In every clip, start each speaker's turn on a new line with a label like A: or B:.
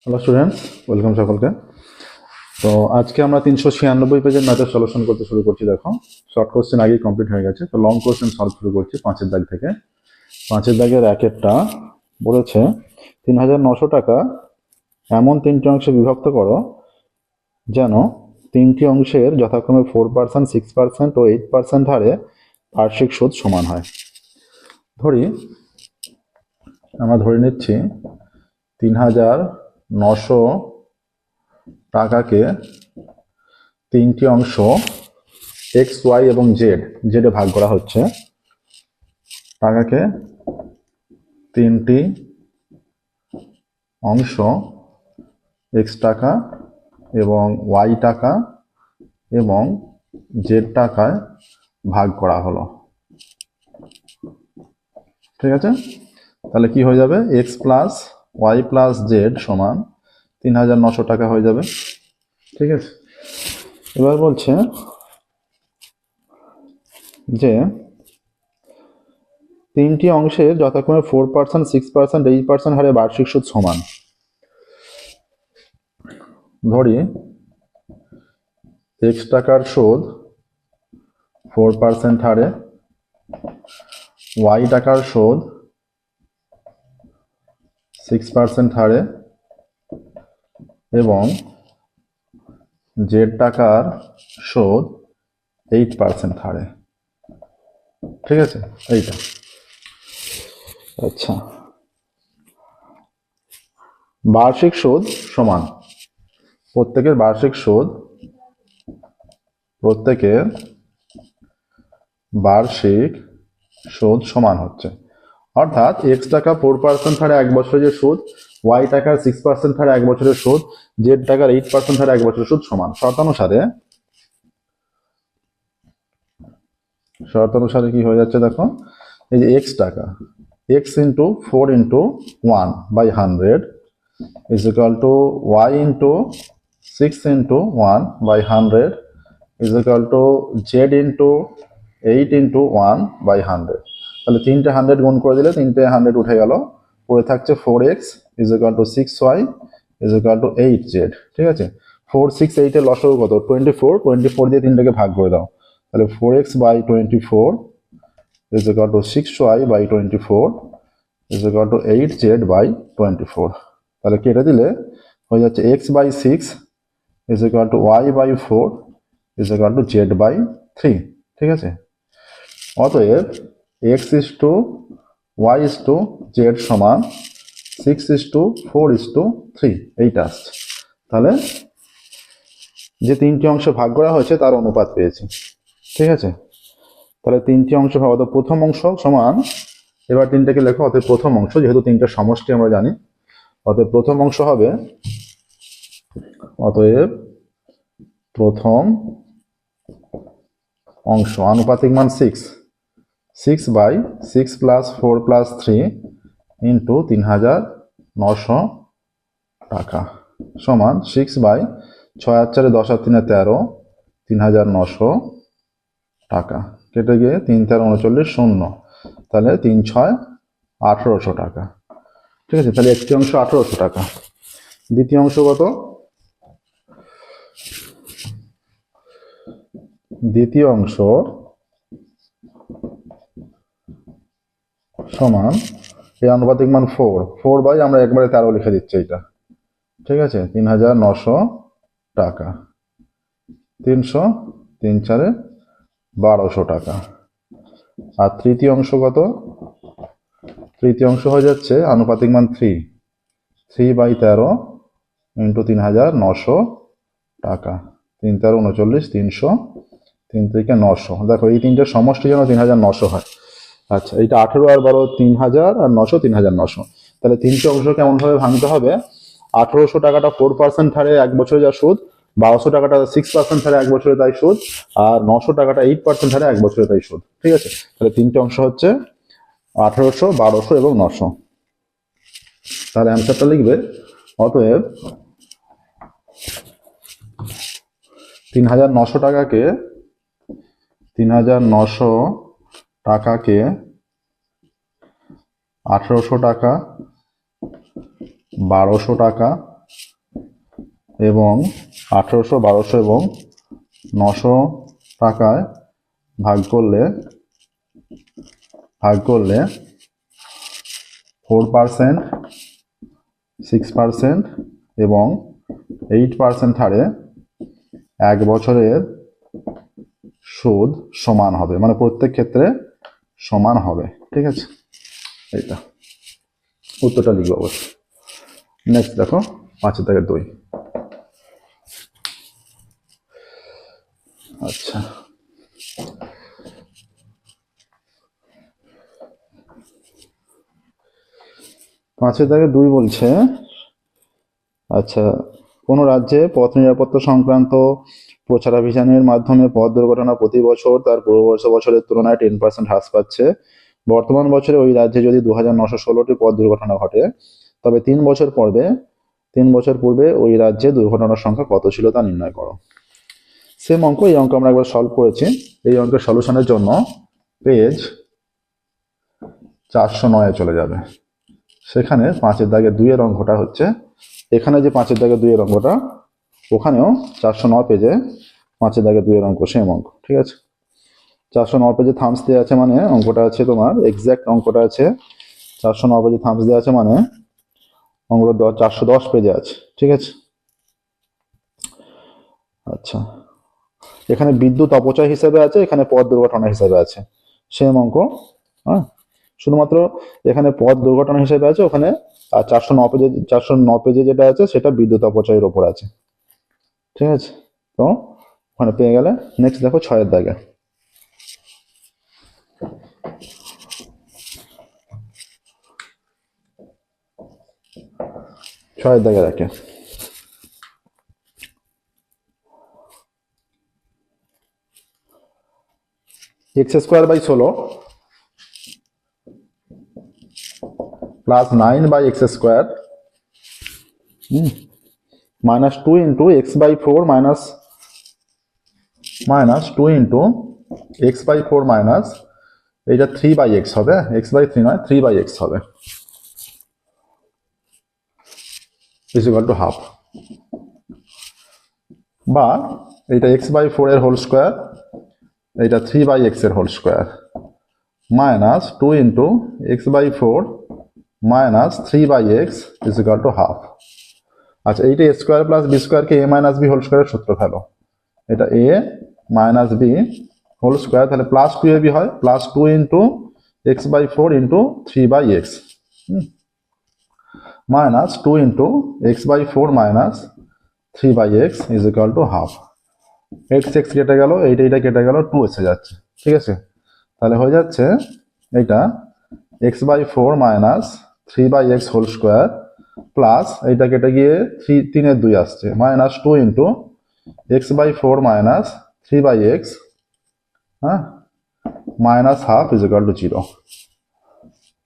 A: Hello students, welcome সকলকে। তো আজকে আমরা 396 পেজের ম্যাথের সলিউশন করতে শুরু করছি। দেখো, শর্ট কোশ্চেন আগেই কমপ্লিট হয়ে গেছে, তো লং কোশ্চেন সলভ শুরু করছি 5-এর দাগ থেকে। 5-এর দাগের একেরটা বলেছে 3900 টাকা এমন তিনটি অংশে বিভক্ত করো যেন তিনটি অংশের যথাক্রমে 4%, 6% ও 8% হারে বার্ষিক সুদ সমান হয়। আমরা ধরে নিচ্ছি 3900 টাকাকে তিনটি অংশ এক্স, ওয়াই এবং জেডে ভাগ করা হচ্ছে। টাকাকে তিনটি অংশ এক্স টাকা এবং ওয়াই টাকা এবং জেড টাকায় ভাগ করা হলো। ঠিক আছে, তাহলে কি হয়ে যাবে? X plus y plus z সমান 3900 টাকা হয়ে যাবে। ঠিক আছে, এবার বলছে যে তিনটি অংশের যথাক্রমে 4%, 6%, 8% হারে বার্ষিক সুদ সমান। ধরি এক্স টাকার সুদ 4% হারে, ওয়াই টাকার সুদ 6% হারে এবং জেড টাকার সুদ 8% হারে। ঠিক আছে, এইটা। আচ্ছা, বার্ষিক সুদ সমান প্রত্যেকের বার্ষিক সুদ সমান হচ্ছে, অর্থাৎ এক্স টাকা 4% হারে 1 বছরের যে সুদ, ওয়াই টাকার 6% হারে 1 বছরের সুদ, জেড টাকার 8% হারে 1 বছরের সুদ সমান। শর্তানুসারে কি হয়ে যাচ্ছে দেখো, এই যে এক্স টাকা, x into 4 into 1 by 100 is equal to y into 6 into 1 by 100 is equal to z into 8 into 1 by 100। তাহলে তিনটে 100 গুণ করে দিলে তিনটে 100 উঠে গেল, পড়ে থাকছে 4x is equal to 6y is equal to 8z। ঠিক আছে, 4, 6, 8 এর লসাগু কত? 24। 24 দিয়ে তিনটাকে ভাগ করে দাও, তাহলে 4x by 24 is equal to 6y by 24 is equal to 8z by 24। তাহলে কেটে দিলে হয়ে যাচ্ছে x by 6 is equal to y by 4 is equal to z by 3। ঠিক আছে, অতএব x is to y is to z সমান 6 is to 4 is to 3, এইটা আসছে। তাহলে যে তিনটি অংশ ভাগ করা হয়েছে তার অনুপাত পেয়েছি। ঠিক আছে, তাহলে তিনটি অংশ ভাগ, অর্থাৎ প্রথম অংশ সমান, এবার তিনটাকে লেখো। অতএব প্রথম অংশ, যেহেতু তিনটা সমষ্টি আমরা জানি, অতএব প্রথম অংশ হবে, অতএব প্রথম অংশ আনুপাতিক মান 6 বাই 6 প্লাস 4 প্লাস 3 ইন্টু 3900 টাকা সমান 6 বাই 6 আর 4 10 আর 3 13 3900 টাকা। কেটে গিয়ে 3 13 39 শূন্য, তাহলে 3 6 1800 টাকা। ঠিক আছে, তাহলে একটি অংশ 1800 টাকা। দ্বিতীয় অংশ কত? দ্বিতীয় অংশ সমান এই আনুপাতিক মান 4 বাই আমরা একবারে 13 লিখে দিচ্ছি এটা। ঠিক আছে, 3900 টাকা। 300, 3 4 1200 টাকা। আর তৃতীয় অংশ কত? তৃতীয় অংশ হয়ে যাচ্ছে আনুপাতিক মান 3 বাই 13 ইন্টু 3900 টাকা। 3 13 39, 300, 3 থেকে 900। দেখো, এই তিনটে সমষ্টি যেন 3900 হয়। আচ্ছা, এইটা 18 আর 12 3000 আর 900 3900। তাহলে তিনটে অংশ কেমন ভাবে ভাঙতে হবে? 1800 টাকাটা 4% হারে 1 বছরে যা সুদ, 1200 টাকাটা 6% হারে 1 বছরে তাই সুদ, আর 900 টাকাটা 8% হারে 1 বছরে তাই সুদ। ঠিক আছে, তাহলে তিনটে অংশ হচ্ছে 1800, 1200 এবং 900। তাহলে অ্যান্সারটা লিখবে, অতএব 3900 টাকাকে 1800 টাকা, 1200 টাকা এবং 1800, 1200 এবং 900 টাকায় ভাগ করলে 4%, 6% এবং 8% হারে 1 বছরের সুদ সমান হবে, মানে প্রত্যেক ক্ষেত্রে সমান হবে। ঠিক আছে, এইটা উত্তরটা লিখবো অবশ্যই। নেক্সট দেখো 5-2। আচ্ছা, 5-2 বলছে, আচ্ছা, কোনো রাজ্যে পথ নিরাপত্তা সংক্রান্ত প্রচারাভিযানের মাধ্যমে পথ দুর্ঘটনা প্রতি বছর তার পূর্ববর্ষ বছরের তুলনায় 10% হ্রাস পাচ্ছে। বর্তমান বছরে ওই রাজ্যে যদি 2916টি পথ দুর্ঘটনা ঘটে, তবে 3 বছর পূর্বে ওই রাজ্যে দুর্ঘটনার সংখ্যা কত ছিল তা নির্ণয় করো। সেম অঙ্ক, এই অঙ্ক আমরা একবার সলভ করেছি। এই অঙ্কের সলিউশনের জন্য পেজ 409-এ চলে যাবে। সেখানে 5-2 অঙ্কটা হচ্ছে, এখানে যে 5-2 অঙ্কটা, ওখানেও 409 পেজে 5-2 অঙ্ক, সেম অঙ্ক। ঠিক আছে, 409 পেজে থামস দেওয়া আছে, মানে অঙ্কটা আছে তোমার এক্সাক্ট অঙ্কটা আছে 409 পেজে থামস দেওয়া আছে, মানে অঙ্কটা 410 পেজে আছে। ঠিক আছে, আচ্ছা, এখানে বিদ্যুৎ অপচয় হিসেবে আছে, এখানে পথ দুর্ঘটনা হিসেবে আছে, সেম অঙ্ক। হ্যাঁ, শুধুমাত্র এখানে পথ দুর্ঘটনা হিসেবে আছে, ওখানে 409 পেজে যেটা আছে সেটা বিদ্যুৎ অপচয়ের ওপর আছে। ঠিক আছে, তো ওখানে পেয়ে গেলে। নেক্সট দেখো 6-এর দাগে। রাখে x²/16 plus 9/x² minus 2 into x/4 minus 2 into x/4 minus এটা 3/x হবে, x/3 নয়, 3/x হবে, is equal to half। বা এটা x/4 এর হোল স্কোয়ার, এটা 3/x এর whole square, minus 2 into x/4 minus 3/x is equal to half। আচ্ছা, এইটা a স্কোয়ার প্লাস b স্কোয়ারকে a মাইনাস b হোল স্কোয়ারের সূত্র ফেলো। এটা a minus b whole square, তাহলে প্লাস 2ab হয়, plus 2 into x/4 into 3/x minus 2 into x/4 minus 3/x is equal to half। x কেটে গেল, এইটা কেটে গেল, 2 এসে যাচ্ছে। ঠিক আছে, তাহলে হয়ে যাচ্ছে এটা x/4 minus 3/x whole square plus এইটা কেটে গিয়ে 3-এর 2 আসছে, minus 2 into x/4 minus 3/x minus half is equal to 0।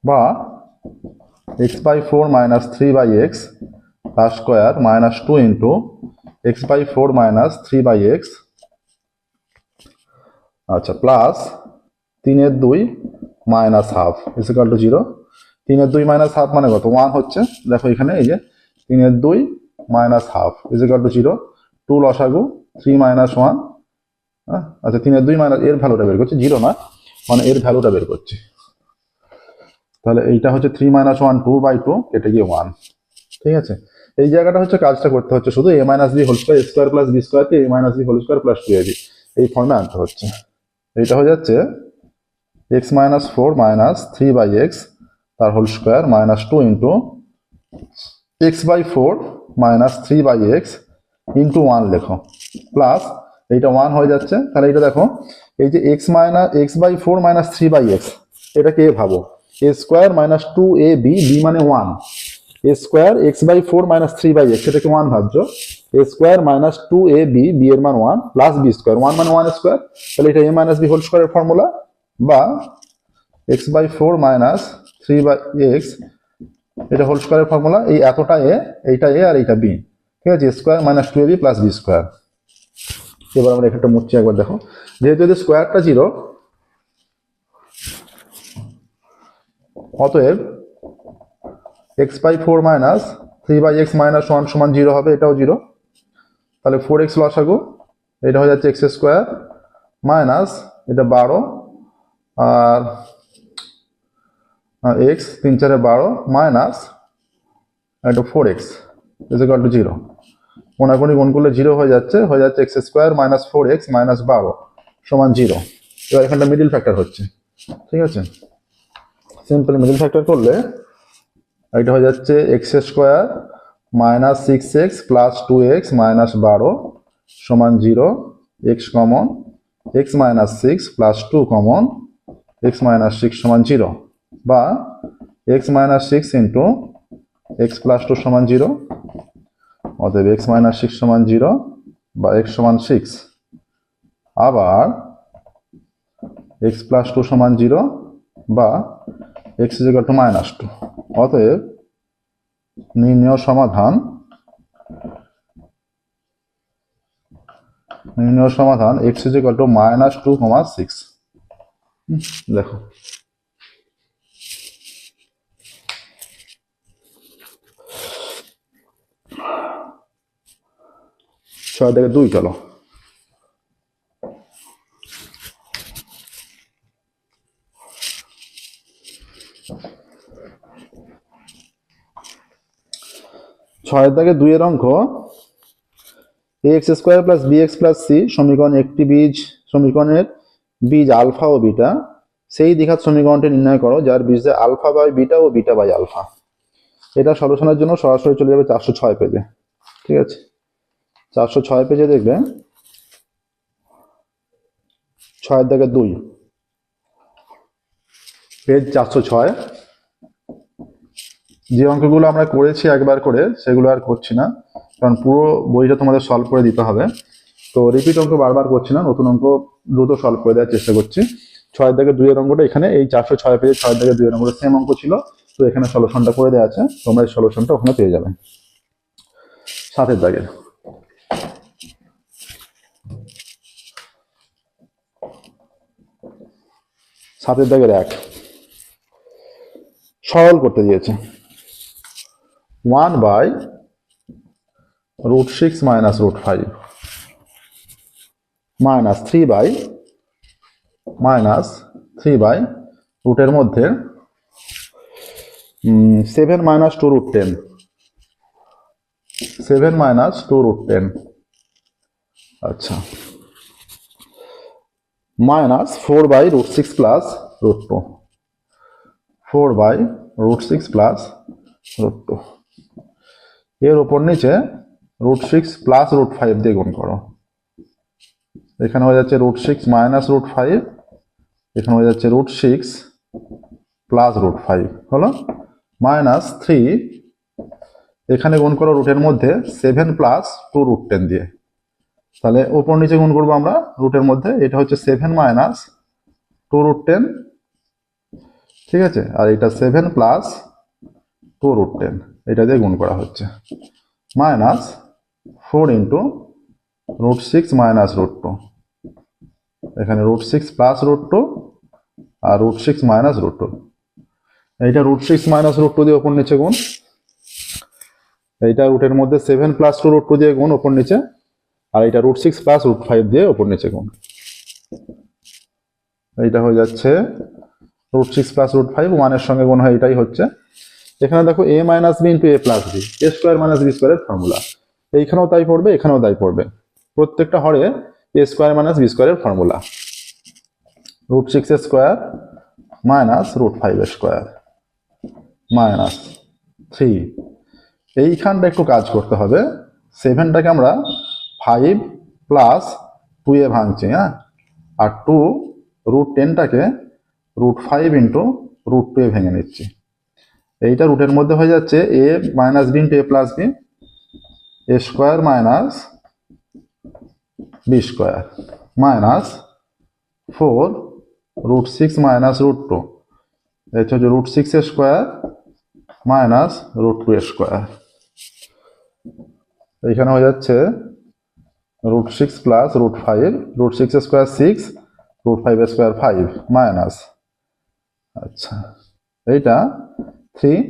A: বা x/4 minus 3/x তার square minus 2 into x/4 minus 3/x, আচ্ছা, প্লাস 3-এর 2 minus half is equal to 0। 3-এর 2 minus half মানে কত? 1 হচ্ছে। দেখো এখানে এই যে 3-এর 2 minus half is equal to 0। 2 লসাগু 3 minus 1। আচ্ছা, 3-এর 2 মাইনাস এর ভ্যালুটা বের করছি, 0 না, মানে এর ভ্যালুটা বের করছি। তাহলে এইটা হচ্ছে 3 minus 1 2/2 কেটে গিয়ে 1। ঠিক আছে, এই জায়গাটা হচ্ছে কাজটা করতে হচ্ছে শুধু a minus B whole square, square plus B স্কোয়ারকে a minus B whole square plus 2ab এই ফর্মে আনতে হচ্ছে। এইটা হয়ে যাচ্ছে x-4 minus 3/x তার whole square minus 2 into x/4 minus 3/x into 1 লেখো, প্লাস এইটা 1 হয়ে যাচ্ছে। তাহলে এটা দেখো, এই যে x/4 minus 3/x এটাকে ভাবো a square minus 2ab, b মানে 1, a square x/4 minus 3/x এটাকে 1 ভাবছো, a square minus 2ab, b এর মান 1 প্লাস b স্কোয়ার, 1 মানে 1 স্কোয়ার, তাহলে এটা a মাইনাস b হোল স্কোয়ারের ফর্মুলা। বা x/4 minus 3/x এটা হোল স্কোয়ারের ফর্মুলা, এই এতটা a, এইটা a আর এইটা b। ঠিক আছে, square minus 2ab plus b square. এবার আমরা একটা মুছছি, একবার দেখো, যেহেতু যদি স্কোয়ারটা 0, অতএব x/4 minus 3/x minus 1 সমান 0 হবে, এটাও 0। তাহলে 4x লসাগু, এটা হয়ে যাচ্ছে এক্স স্কোয়ার মাইনাস এটা 12 আর এক্স 3 4 12 মাইনাস এটা 4x ইজ ইকুয়াল টু 0। কোনাকুনি গুণ করলে 0 হয়ে যাচ্ছে x square minus 4x minus 12 সমান 0। এবার এখানটা মিডল ফ্যাক্টর হচ্ছে, ঠিক আছে। সিম্পল মিডল ফ্যাক্টর করলে এটা হয়ে যাচ্ছে x square minus 6x plus 2x minus 12 সমান 0, x common, x minus 6 plus 2 common, x minus 6 সমান 0, বা x minus 6 into x plus 2 সমান 0। অতএব এক্স মাইনাস 6 সমান 0 বা এক্স সমান 6, আবার এক্স প্লাস 2 সমান 0 বা x is equal two minus 2। অতএব নির্ণয় সমাধান x is equal two minus 2, 6। দেখো ছয় থেকে 2 চলো। ছয় থেকে 2 এর অঙ্ক x square plus b x plus c সমীকরণের বীজ আলফা ও বিটা, সেই দ্বিঘাত সমীকরণটি নির্ণয় করো যার বীজ আলফা বাই বিটা ও বিটা বাই আলফা। এটা সলিউশনের জন্য সরাসরি চলে যাবে 406 পেজে, ঠিক আছে। 406 পেজে দেখবে 6 থেকে 2 পেজ 406। যে অঙ্কগুলো আমরা করেছি একবার করে সেগুলো আর করছি না, কারণ পুরো বইটা তোমাদের সলভ করে দিতে হবে। তো রিপিট অঙ্ক বারবার করছি না, নতুন অঙ্ক দ্রুত সলভ করে দেওয়ার চেষ্টা করছি। 6 থেকে 2 এর অঙ্কটা এখানে এই 406 পেজে 6 থেকে 2 এর অঙ্কটা সেম অঙ্ক ছিল, তো এখানে সলিউশনটা করে দেওয়া আছে, তোমরা এই সলিউশনটা ওখানে পেয়ে যাবে। 7 দাগের এক সরল করতে দিয়েছে 1 বাই √6 মাইনাস √5 মাইনাস 3 বাই রুটের মধ্যে 7 মাইনাস 2 √10 আচ্ছা minus 4 by √6 plus √2 4 by √6 plus √2 এর উপর নিচে √6 প্লাস √5 দিয়ে গুণ করো। এখানে হয়ে যাচ্ছে √6 মাইনাস √5, এখানে হয়ে যাচ্ছে √6 প্লাস √5 হলো মাইনাস 3, এখানে গুণ করো রুটের মধ্যে 7 প্লাস 2 √10 দিয়ে। তাহলে উপর নিচে গুণ করবো আমরা রুটের মধ্যে, এটা হচ্ছে 7 মাইনাস 2 √10, ঠিক আছে। আর এটা 7 প্লাস 2 √10 এটা দিয়ে গুণ করা হচ্ছে মাইনাস 4 ইন্টু √6 মাইনাস √2, এখানে √6 প্লাস √2 আর √6 মাইনাস √2, এইটা √6 মাইনাস √2 দিয়ে ওপর নিচে গুণ, এইটা রুটের মধ্যে 7 প্লাস 2 √2 দিয়ে গুণ ওপর নিচে, আর এটা √6 প্লাস √5 দিয়ে ওপর নিচে গুণ। এইটা হয়ে যাচ্ছে √6 প্লাস √5 1 এর সঙ্গে গুণ হয়, এটাই হচ্ছে। এখানে দেখো a minus b into a plus b, a square minus b স্কোয়ারের ফর্মুলা, এইখানেও তাই পড়বে এখানেও তাই পড়বে, প্রত্যেকটা হরে a স্কোয়ার মাইনাস বি স্কোয়ারের formula √6 square minus √5 square minus 3। এইখানটা একটু কাজ করতে হবে, 7টাকে আমরা 5 প্লাস 2 এ ভাঙছি, হ্যাঁ, আর 2 √10টাকে √5 ইন্টু √2 এ ভেঙে নিচ্ছি। এইটা রুটের মধ্যে হয়ে যাচ্ছে a minus b into a plus b, a square minus b square minus 4 √6 minus √2, এটা হচ্ছে √6 স্কোয়ার মাইনাস √2 স্কোয়ার। এইখানে হয়ে যাচ্ছে √6 প্লাস √5, √6 স্কোয়ার 6, √5 স্কোয়ার 5 মাইনাস, আচ্ছা এইটা 3,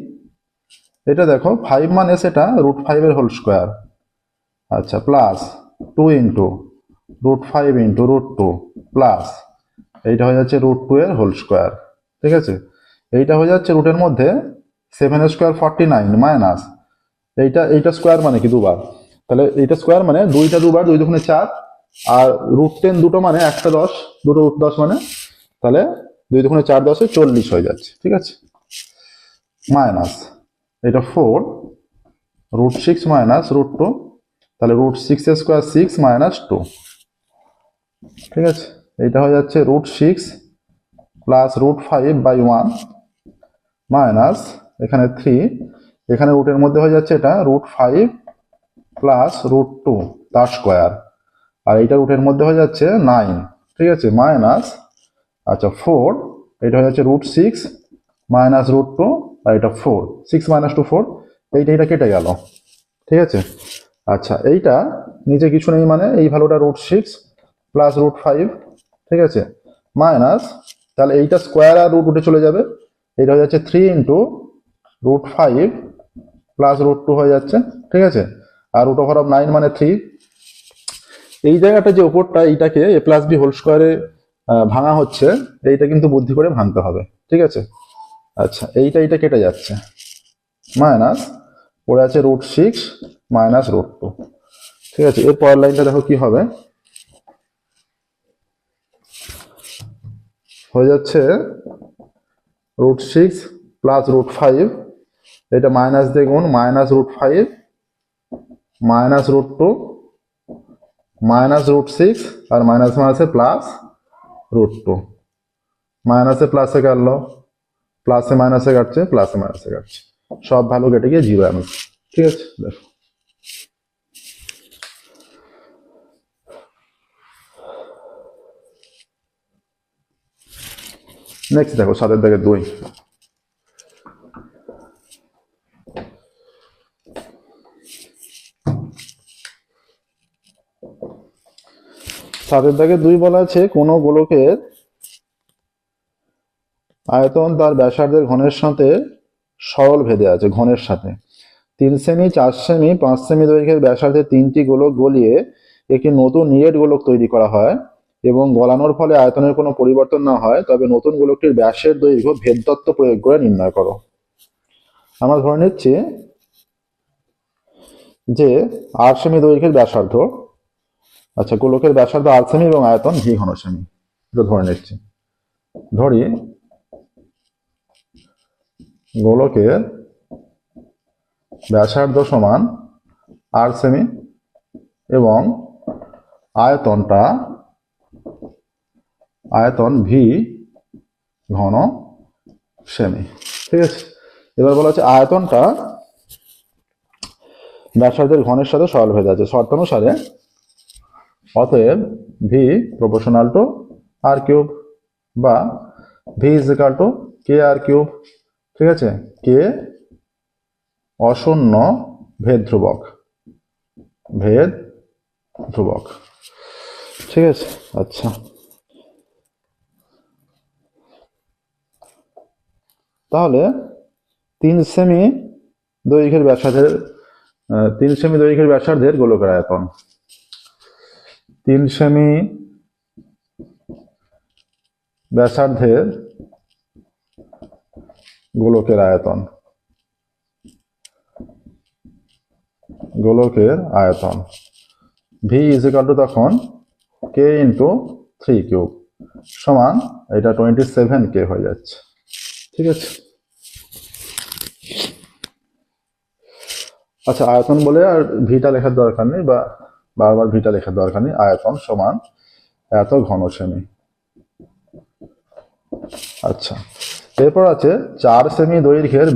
A: এটা দেখো 5 মানে সেটা √5 এর হোল স্কোয়ার, আচ্ছা প্লাস 2 ইন্টু √5 ইন্টু √2 প্লাস এইটা হয়ে যাচ্ছে √2 এর হোল স্কোয়ার। ঠিক আছে, এইটা হয়ে যাচ্ছে রুটের মধ্যে 7 স্কোয়ার 49 মাইনাস এইটা স্কোয়ার মানে কি দুবার, তাহলে এইটা স্কোয়ার মানে দুইটা দুবার, 2 দুগুণে 4, আর √10 দুটো মানে একটা 10, দুটো √10 মানে, তাহলে 2 দুগুণে 4 10 40 হয়ে যাচ্ছে। ঠিক আছে, মাইনাস এটা 4 √6 মাইনাস √2, তাহলে √6 স্কোয়ার 6 মাইনাস 2। ঠিক আছে, এইটা হয়ে যাচ্ছে √6 প্লাস √5/1 মাইনাস এখানে 3, এখানে রুটের মধ্যে হয়ে যাচ্ছে এটা √5 প্লাস √2 তার স্কোয়ার, আর এইটা রুটের মধ্যে হয়ে যাচ্ছে 9। ঠিক আছে, মাইনাস আচ্ছা 4, এটা হয়ে যাচ্ছে √6 মাইনাস √2, আর এটা 4, 6 মাইনাস 2 4, এইটা কেটে গেল। ঠিক আছে, আচ্ছা এইটা নিচে কিছু নেই মানে এই ভ্যালুটা √6 প্লাস √5। ঠিক আছে, মাইনাস তাহলে এইটা স্কোয়ার আর রুট উঠে চলে যাবে, এটা হয়ে যাচ্ছে 3 ইন্টু √5 প্লাস √2 হয়ে যাচ্ছে। ঠিক আছে, আর √9 মানে 3। এই জায়গাটা যে ওপরটা এইটাকে a প্লাস বি হোল স্কোয়ারে ভাঙা হচ্ছে, এইটা কিন্তু বুদ্ধি করে ভাঙতে হবে। ঠিক আছে, আচ্ছা এইটা কেটে যাচ্ছে, মাইনাস পড়ে আছে √6 মাইনাস √2। ঠিক আছে, এর পরের লাইনটা দেখো কি হবে, হয়ে যাচ্ছে √6 প্লাস √5, এটা মাইনাস দিয়ে গুণ, মাইনাস √5 মাইনাস √2 মাইনাস √6, আর মাইনাস মাইনাসে প্লাস √2, মাইনাসে প্লাসে কাটলো, প্লাসে মাইনাসে কাটছে, প্লাসে মাইনাসে কাটছে, সব ভ্যালু কেটে গিয়ে 0 আনবে। ঠিক আছে, দেখো নেক্সট দেখো 7 এর দাগে 2। 7 এর দাগে 2 বলা আছে কোনো গোলকের আয়তন তার ব্যাসার্ধের ঘনের সাথে সরল ভেদে আছে, ঘনের সাথে 3 সেমি 4 সেমি 5 সেমি দৈর্ঘ্যের ব্যাসার্ধের 3টি গোলক গলিয়ে একটি নতুন নিরেট গোলক তৈরি করা হয় এবং গলানোর ফলে আয়তনের কোনো পরিবর্তন না হয়, তবে নতুন গোলকটির ব্যাসের দৈর্ঘ্য ভেদ তত্ত্ব প্রয়োগ করে নির্ণয় করো। আমরা ধরে নিচ্ছি যে 8 সেমি দৈর্ঘ্যের ব্যাসার্ধ, আচ্ছা গোলকের ব্যাসার্ধ 8 সেমি এবং আয়তন v ঘন সেমি, এটা ধরে নিচ্ছি। ধরি গোলকের ব্যাসার্ধ সমান 8 সেমি এবং আয়তন v ঘন সেমি। ঠিক আছে, এবার বলা হচ্ছে আয়তনটা ব্যাসার্ধের ঘনের সাথে সরল ভেদে আছে শর্তানুসারে, অতএব v proportional to r cube বা v is equal two kr cube. ঠিক আছে, k অশূন্য ভেদ ধ্রুবক, ঠিক আছে, আচ্ছা তাহলে 3 সেমি দৈর্ঘ্যের ব্যাসার্ধের গোলকের আয়তন, 3 সেমি ব্যাসার্ধের গোলকের আয়তন v ইজ ইকুয়াল টু তখন k ইন্টু 3 কিউব সমান এটা 27k হয়ে যাচ্ছে। ঠিক আছে, আচ্ছা আয়তন বলে আর ভিটা লেখার দরকার নেই বা বারবার ভিটা লেখার দরকার নেই, আয়তন সমান এত ঘন সেমি। আচ্ছা এরপর আছে 4 সেমি দৈর্ঘ্যের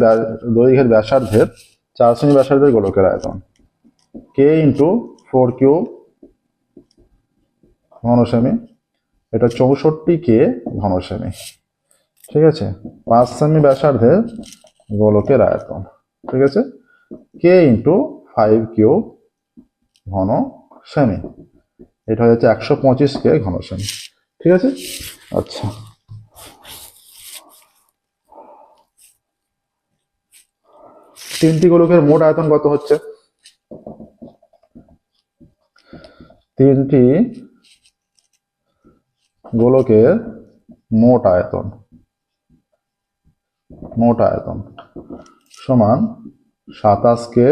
A: ব্যাসার্ধের 4 সেমি ব্যাসার্ধের গোলকের আয়তন k ইন্টু 4 কিউব ঘন সেমি, এটা 64k ঘন সেমি। ঠিক আছে, 5 সেমি ব্যাসার্ধের গোলকের আয়তন, ঠিক আছে, k ইন্টু 5 কিউব ঘন সেমি, এটা হয়ে যাচ্ছে 125k ঘন সেমি। ঠিক আছে, আচ্ছা তিনটি গোলকের মোট আয়তন কত হচ্ছে, তিনটি গোলকের মোট আয়তন সমান 27কে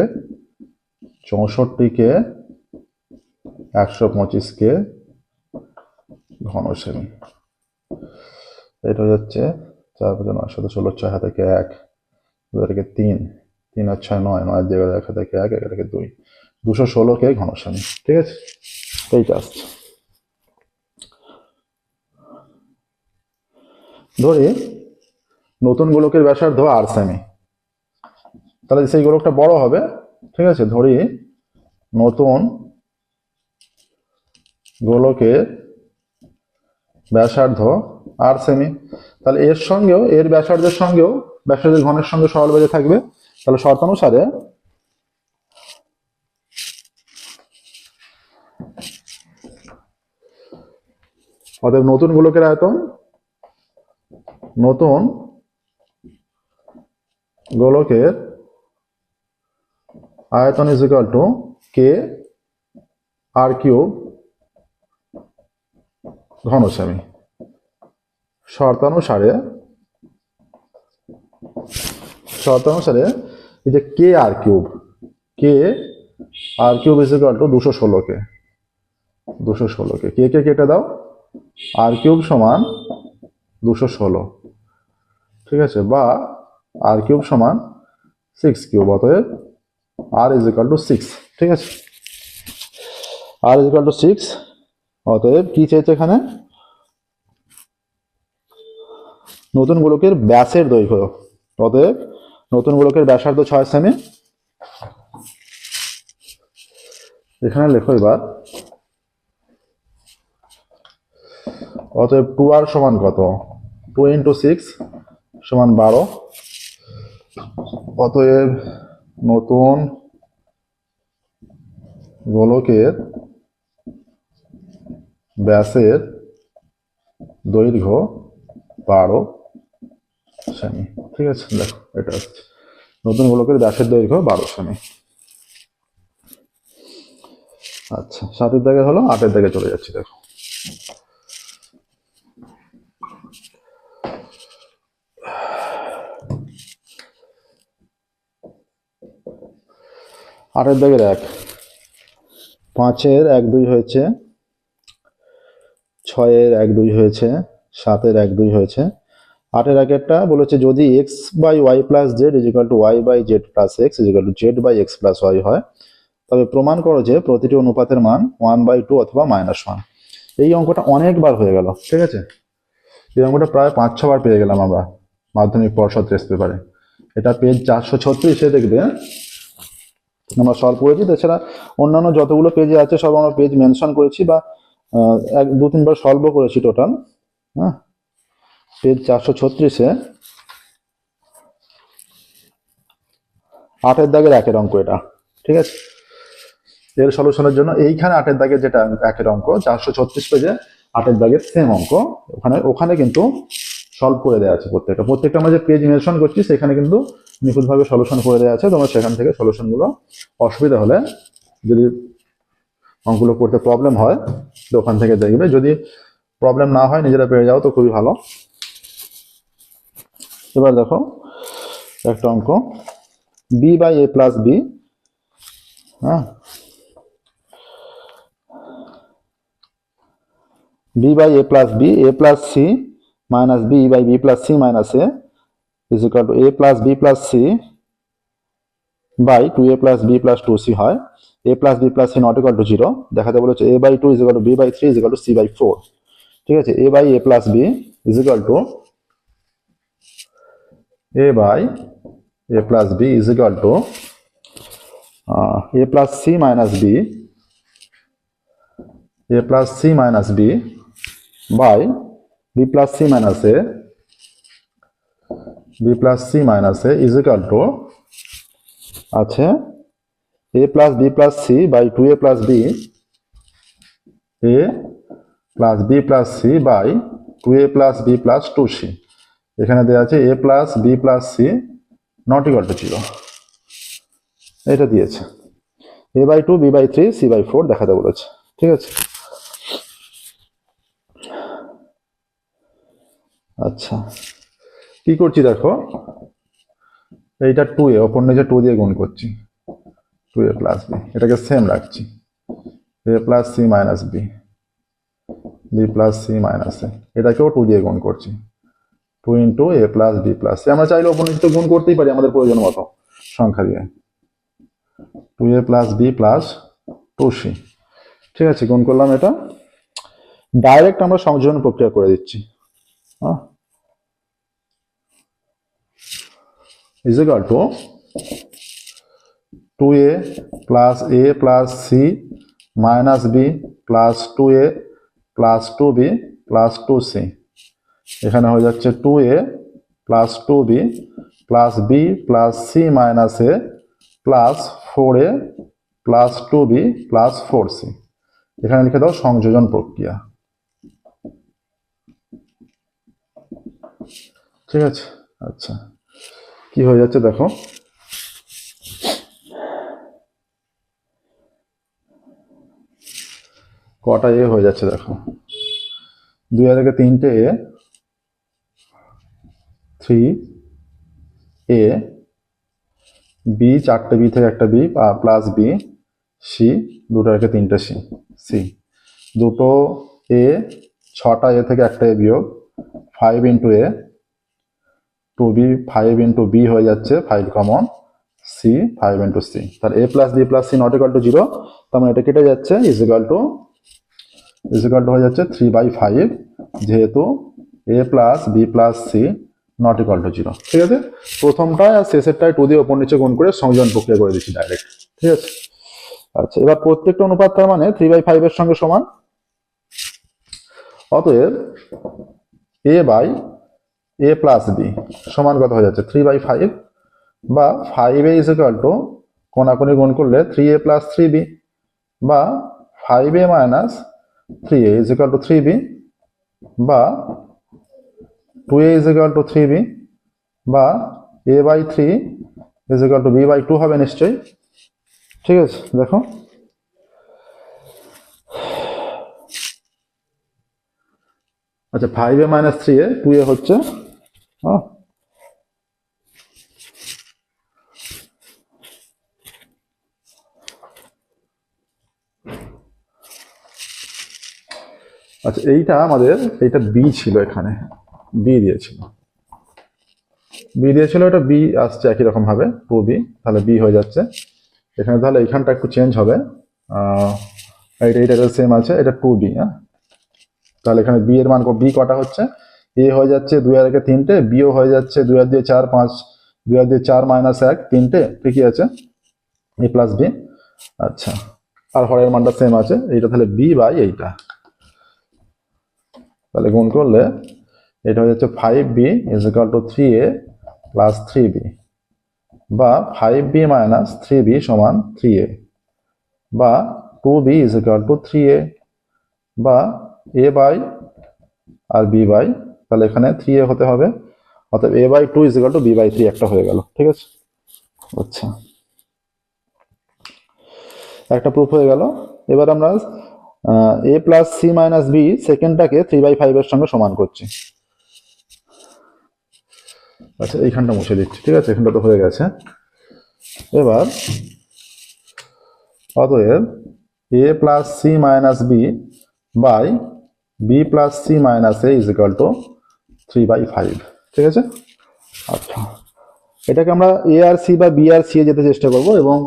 A: 64কে 125কে ঘন সেমি। এটা হচ্ছে 4 5 9 7 16 6 হাতে 1 2 থেকে 3 3 আর 6 9 9 জায়গায় 1 থেকে 1 1 থেকে 2 216কে ঘন সেমি। ঠিক আছে, এইটা আসছে। ধরি নতুন গোলকের ব্যাসার্ধ 8 সেমি, তাহলে সেই গোলকটা বড় হবে। ঠিক আছে, ধরি নতুন গোলকের ব্যাসার্ধ 8 সেমি, তাহলে এর সঙ্গেও এর ব্যাসার্ধের সঙ্গেও ব্যাসার্ধের ঘনের সঙ্গে সরল বেঁধে থাকবে। তাহলে শর্তানুসারে অতএব নতুন গোলকের আয়তন is equal to k r cube ঘন সেমি। শর্তানুসারে এই যে k r cube is equal to 216কে কে কেটে দাও, আর কিউব সমান 216। ঠিক আছে, বা আর কিউব সমান 6 কিউব। অতএব আর ইজ ইকুয়াল টু 6। ঠিক আছে, আর ইজ ইকুয়াল টু 6। অতএব কি চেয়েছে এখানে? নতুন গোলকের ব্যাসের দৈর্ঘ্য। অতএব নতুন গোলকের ব্যাসার্ধ 6 সেমি। এখানে লেখো এবার, অতএব 2r সমান কত? 2 × 6 সমান 12। অতএব নতুন গোলকের ব্যাসের দৈর্ঘ্য 12 সেমি। ঠিক আছে, দেখো এটা হচ্ছে নতুন গোলকের ব্যাসের দৈর্ঘ্য 12 সেমি। আচ্ছা, 7 দাগে হলো, 8 দাগে চলে যাচ্ছি। দেখো আটের দাগের 1, 5-এর 1 2 হয়েছে, 6-এর 1 2 হয়েছে, 7-এর 1 2 হয়েছে। 8-এর আগেরটা বলেছে যদি x/y + z = y/z + x = z/x + y হয়, তবে প্রমাণ করো যে প্রতিটি অনুপাতের মান 1/2 অথবা -1। এই অঙ্কটা অনেকবার হয়ে গেল। ঠিক আছে, এই অঙ্কটা প্রায় 5-6 বার পেয়ে গেলাম আমরা মাধ্যমিক পর্ষদ টেস্ট পেপারে। এটা পেজ 436-এ দেখবে আমরা সলভ করেছি। তাছাড়া অন্যান্য যতগুলো পেজে আছে সব আমরা পেজ মেনশন করেছি, বা 1 2 3 বার সলভও করেছি টোটাল। হ্যাঁ, পেজ 436-এ 8-এর দাগের 1-এর অঙ্ক এটা। ঠিক আছে, এর সলিউশনের জন্য এইখানে 8-এর দাগের যেটা 1-এর অঙ্ক 436 পেজে 8-এর দাগের সেম অঙ্ক ওখানে কিন্তু সলভ করে দেওয়া আছে। প্রত্যেকটা আমরা যে পেজ মেনশন করছি সেখানে কিন্তু নিখুঁতভাবে সলিউশন করে দেওয়া আছে। তোমরা সেখান থেকে সলিউশনগুলো, অসুবিধা হলে যদি অঙ্কগুলো করতে প্রবলেম হয় তো ওখান থেকে দেখবে। যদি প্রবলেম না হয় নিজেরা পেয়ে যাও তো খুবই ভালো। এবার দেখো একটা অঙ্ক, b/a + b। হ্যাঁ, b/a + b, a + c - b/b + c - a = a + b + c / 2a + b + 2c হয়। a + b + c ≠ 0 দেখাতে বলেছে। a/2 = b/3 = c/4। ঠিক আছে, a/a + b = a + c - b by b + c - a is equal to আছে a + b + c by 2a + b, a + b + c by 2a + b + 2c। এখানে দেওয়া আছে a + b + c ≠ 0। এটা দিয়েছে। a/2 b/3 c/4 দেখাতে বলেছে। ঠিক আছে। আচ্ছা, কি করছি দেখো, এইটা 2a, ওপর নিচে 2 দিয়ে গুণ করছি, 2a প্লাস বি, এটাকে সেম রাখছি, a plus C minus B, B plus C minus A, এটাকেও 2 দিয়ে গুণ করছি, 2 into A plus B plus C. আমরা চাইলে ওপর নিচে গুণ করতেই পারি আমাদের প্রয়োজন মতো সংখ্যা দিয়ে, 2a plus B plus 2c। ঠিক আছে, গুণ করলাম, এটা ডাইরেক্ট আমরা সংযোজন প্রক্রিয়া করে দিচ্ছি। is equal to 2a plus c minus b plus 2a plus 2b plus 2c। এখানে হয়ে যাচ্ছে 2a plus 2b plus b plus c minus a plus 4a plus 2b plus 4c। এখানে লিখে দাও সংযোজন প্রক্রিয়া। ঠিক আছে, আচ্ছা, কি হয়ে যাচ্ছে দেখো, কটা এ হয়ে যাচ্ছে দেখো, 2 থেকে 3টে এ, 3a, বি 4টে বি থেকে একটা বি প্লাস বি, সি 2 থেকে 3টে সি, সি 2 এ, 6টা এ থেকে একটা এ বিয়োগ 5 ইন্টু এ, 2b 5 ইন্টু বি হয়ে যাচ্ছে 5 কমন, সি 5 ইন্টু সি। তার A plus B plus C not equal to 0, তার মানে এটা কেটে যাচ্ছে, ইজ ইকুয়াল টু হয়ে যাচ্ছে 3/5, যেহেতু A plus B plus C not equal to 0। ঠিক আছে, প্রথমটায় আর শেষেরটায় 2 দিয়ে ওপর নিচে গুণ করে সংযোজন প্রক্রিয়া করে দিচ্ছি ডাইরেক্ট। ঠিক আছে, আচ্ছা, এবার প্রত্যেকটা অনুপাত তার মানে 3/5 এর সঙ্গে সমান। অতএব এ বাই এ প্লাস বি সমান কত হয়ে যাচ্ছে 3/5, বা 5a ইজ ইকুয়াল টু কোনাকুনি গুণ করলে 3a প্লাস 3b, বা 5a minus 3a is equal two 3b, বা 2a is equal two 3b, বা a by 3 is equal to b by 2 হবে নিশ্চয়ই। ঠিক আছে, দেখো আচ্ছা, 5a মাইনাস 3a, 2a হচ্ছে, আচ্ছা, এইটা আমাদের, এইটা বি ছিল, এখানে বি দিয়েছিল, এটা বি আসছে একই রকম ভাবে 2b, তাহলে বি হয়ে যাচ্ছে এখানে। তাহলে এইখানটা একটু চেঞ্জ হবে, এইটা সেম আছে, এটা 2b। তাহলে এখানে বি এর মান বি কটা হচ্ছে, এ হয়ে যাচ্ছে 2 থেকে 3টে, বিও হয়ে যাচ্ছে 2 দিয়ে 4 5, 2 দিয়ে 4 মাইনাস 1 3টে, ঠিকই আছে, এ প্লাস বি। আচ্ছা, আর হরের মানটা সেম আছে, এইটা তাহলে বি বাই এইটা, তাহলে গুণ করলে এটা হয়ে যাচ্ছে 5b is equal two 3a plus 3b, বা 5b মাইনাস 3b সমান 3a, বা 2b is equal two 3a, বা a বাই আর b বাই, তাহলে এখানে 3a হতে হবে, অর্থাৎ a by 2 is equal to b by 3 একটা হয়ে গেল। ঠিক আছে, আচ্ছা, একটা প্রুফ হয়ে গেল। এবার আমরা a plus C minus B সেকেন্ডটাকে 3/5 এর সঙ্গে সমান করছি। আচ্ছা, এইখানটা মুছে দিচ্ছি। ঠিক আছে, এখানটা তো হয়ে গেছে। এবার অতএব a plus C minus b by b plus C minus a is equal to 3/5। ঠিক আছে, আচ্ছা, এটাকে আমরা এ আর সি বা বি আর সি এ যেতে চেষ্টা করব, এবং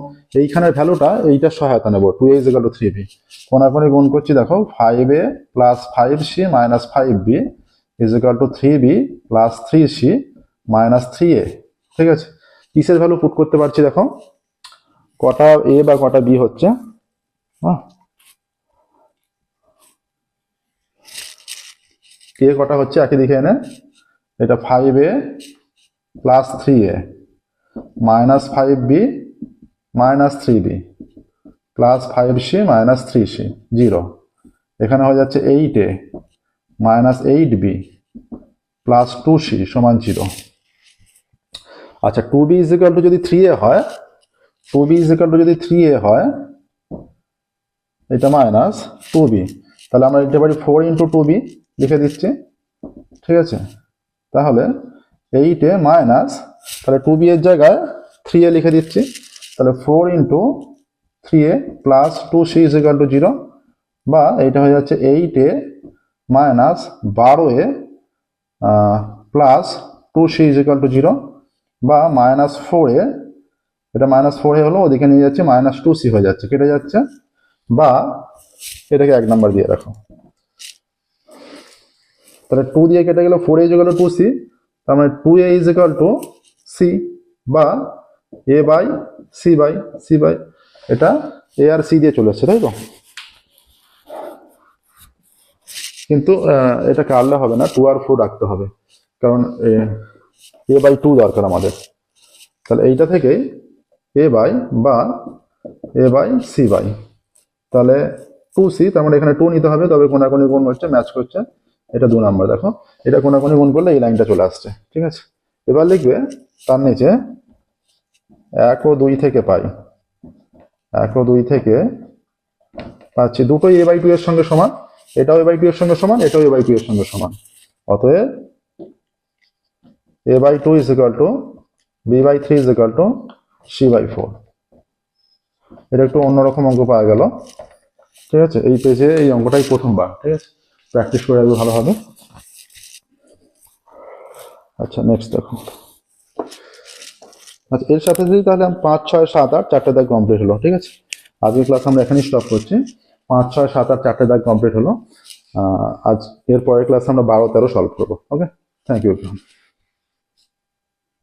A: এইখানের ভ্যালুটা এইটার সহায়তা নেব, 2a is equal two 3b। কোনাকুনি গুণ করছি দেখো, 5a plus 5c minus 5b is equal two 3b plus 3c minus 3a। ঠিক আছে, কিসের ভ্যালু পুট করতে পারছি দেখো, কটা এ বা কটা বি হচ্ছে, এ কটা হচ্ছে একই দিকে এনে, এটা 5a plus 3a minus 5b minus 3b plus 5c minus 3c 0। এখানে হয়ে যাচ্ছে 8a minus 8b plus 2c সমান 0। আচ্ছা, 2b ইজ ইকুয়াল টু যদি 3a হয়, 2b ইজ ইকুয়াল টু যদি 3a হয়, এটা মাইনাস 2b, তাহলে আমরা লিখতে পারি 4 ইন্টু 2b লিখে দিচ্ছি, ঠিক আছে। তাহলে 8a মাইনাস, তাহলে 2b এর জায়গায় 3a লিখে দিচ্ছি, তাহলে 4 into 3a plus 2c is equal to 0, বা এইটা হয়ে যাচ্ছে 8a minus 12a plus 2c is equal to 0, বা মাইনাস 4a, এটা মাইনাস 4a হলো, ওদিকে নিয়ে যাচ্ছে মাইনাস 2c হয়ে যাচ্ছে, কেটে যাচ্ছে, বা এটাকে 1 নাম্বার দিয়ে রাখো। তাহলে 2 দিয়ে কেটে গেল, 4a is equal two 2c, তার মানে 2a is equal to c, বা a বাই c বাই এটা a আর c দিয়ে চলে এসছে, তাই তো। কিন্তু এটা কাটলে হবে না, 2 আর 4 রাখতে হবে, কারণ a বাই 2 দরকার আমাদের। তাহলে এইটা থেকে a বাই বা a বাই c বাই, তাহলে 2c, তার মানে এখানে 2 নিতে হবে, তবে কোনাকুনি গুণ হচ্ছে, ম্যাচ করছে, এটা 2 নাম্বার। দেখো এটা কোনাকুনি গুণ করলে এই লাইনটা চলে আসছে, ঠিক আছে। এবার লিখবে তার নিচে 1 ও 2 থেকে পাই, 1 ও 2 থেকে পাচ্ছি দুটোই a বাই 2 এর সঙ্গে সমান, এটাও a বাই 2 এর সঙ্গে সমান, এটাও a বাই 2 এর সঙ্গে সমান, অতএব a by 2 is equal to b by 3 is equal to c by 4। এটা একটু অন্যরকম অঙ্ক পাওয়া গেল, ঠিক আছে। এই পেজে এই অঙ্কটাই প্রথমবার, ঠিক আছে, প্র্যাকটিস করে রাখবে, ভালো হবে। আচ্ছা নেক্সট দেখো। আচ্ছা এর সাথে যদি তাহলে 5, 6, 7, 8 চারটে দাগ কমপ্লিট হলো, ঠিক আছে। আজকের ক্লাস আমরা এখানেই স্টপ করছি। 5, 6, 7, 8 চারটে দাগ কমপ্লিট হলো। আজ এর পরের ক্লাস আমরা 12, 13 সলভ করবো। ওকে, থ্যাংক ইউ।